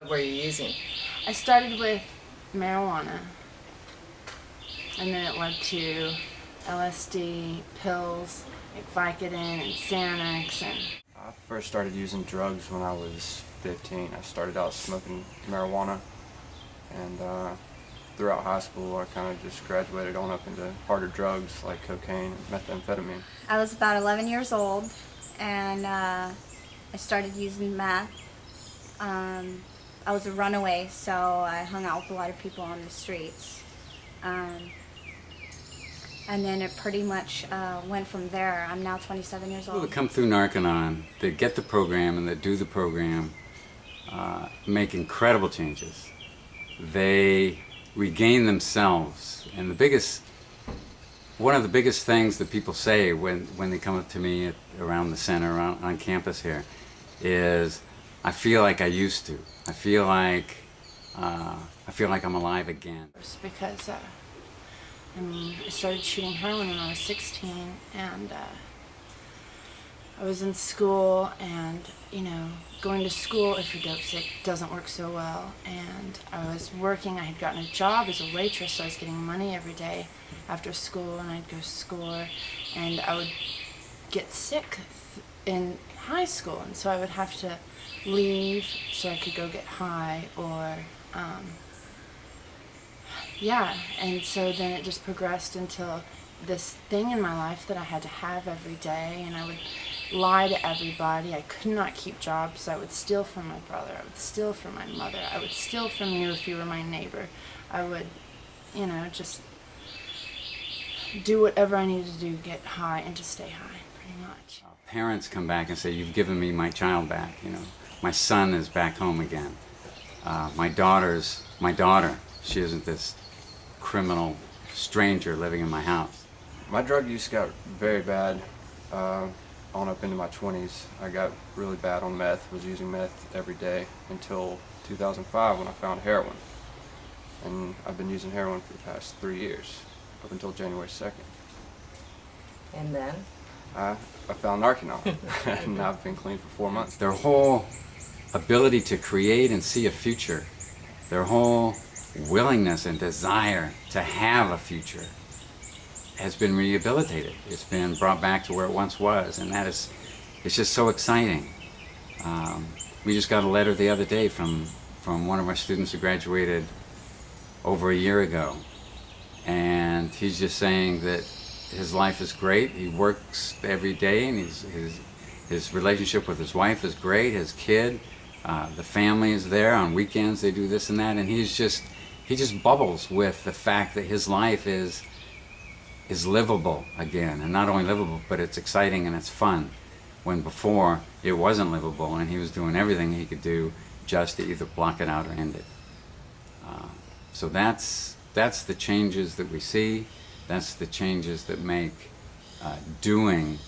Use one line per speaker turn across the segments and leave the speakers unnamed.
What were you using?
I started with marijuana, and then it led to LSD, pills, like Vicodin and Xanax, and
I first started using drugs when I was 15. I started out smoking marijuana, and throughout high school I kind of just graduated on up into harder drugs like cocaine and methamphetamine.
I was about 11 years old, and I started using meth. I was a runaway, so I hung out with a lot of people on the streets. And then it pretty much went from there. I'm now 27 years old.
People that come through Narconon, that get the program and that do the program, make incredible changes. They regain themselves. And one of the biggest things that people say when they come up to me around the center, on campus here, is, I feel like I used to. I feel like I'm alive again.
because I started shooting heroin when I was 16, and I was in school, and going to school if you're dope sick doesn't work so well. And I was working. I had gotten a job as a waitress, so I was getting money every day after school, and I'd go score, and I would get sick in high school, and so I would have to leave so I could go get high, or yeah, and so then it just progressed until this thing in my life that I had to have every day, and I would lie to everybody. I could not keep jobs. I would steal from my brother. I would steal from my mother. I would steal from you if you were my neighbor. I would, just do whatever I needed to do to get high and to stay high, pretty much.
Parents come back and say, "You've given me my child back." My son is back home again. My daughter. She isn't this criminal stranger living in my house.
My drug use got very bad on up into my 20s. I got really bad on meth, was using meth every day until 2005 when I found heroin. And I've been using heroin for the past 3 years, up until January 2nd.
And then?
I found Narconon, and I've been clean for 4 months.
Their whole ability to create and see a future, their whole willingness and desire to have a future has been rehabilitated. It's been brought back to where it once was, and it's just so exciting. We just got a letter the other day from one of our students who graduated over a year ago, and he's just saying that his life is great. He works every day, and his relationship with his wife is great. His kid, the family is there. On weekends they do this and that, and he just bubbles with the fact that his life is livable again, and not only livable, but it's exciting and it's fun, when before it wasn't livable and he was doing everything he could do just to either block it out or end it. So that's the changes that we see. That's the changes that make doing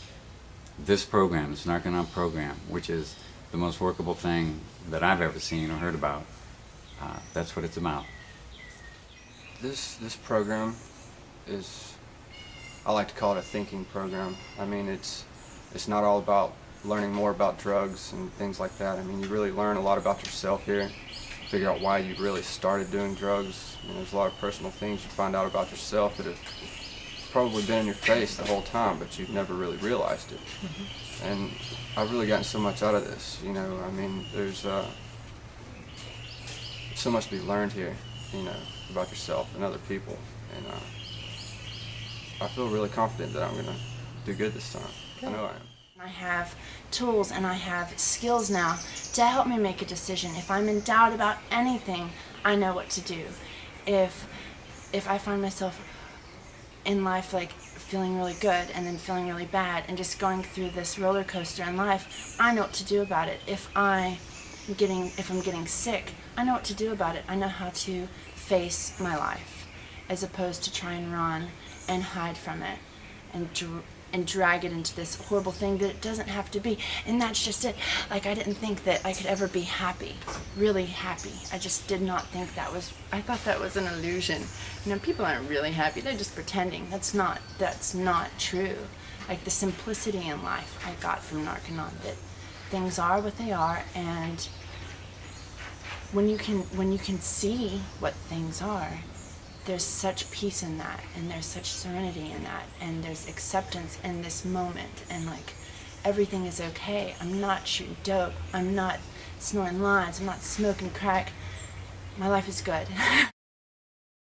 this program, this Narconon program, which is the most workable thing that I've ever seen or heard about. That's what it's about.
This program is, I like to call it a thinking program. It's not all about learning more about drugs and things like that. You really learn a lot about yourself here. Figure out why you really started doing drugs. There's a lot of personal things you find out about yourself that have probably been in your face the whole time, but you've never really realized it. Mm-hmm. And I've really gotten so much out of this. There's so much to be learned here, about yourself and other people. And I feel really confident that I'm going to do good this time. I know I am.
I have tools and I have skills now to help me make a decision. If I'm in doubt about anything, I know what to do. If I find myself in life like feeling really good and then feeling really bad and just going through this roller coaster in life, I know what to do about it. If I'm getting sick, I know what to do about it. I know how to face my life, as opposed to try and run and hide from it and drag it into this horrible thing that it doesn't have to be. And that's just it. I didn't think that I could ever be happy, really happy. I just did not think I thought that was an illusion. People aren't really happy, they're just pretending. That's not true. The simplicity in life I got from Narconon, that things are what they are, and when you can see what things are, there's such peace in that, and there's such serenity in that, and there's acceptance in this moment, and like everything is okay. I'm not shooting dope. I'm not snoring lines. I'm not smoking crack. My life is good.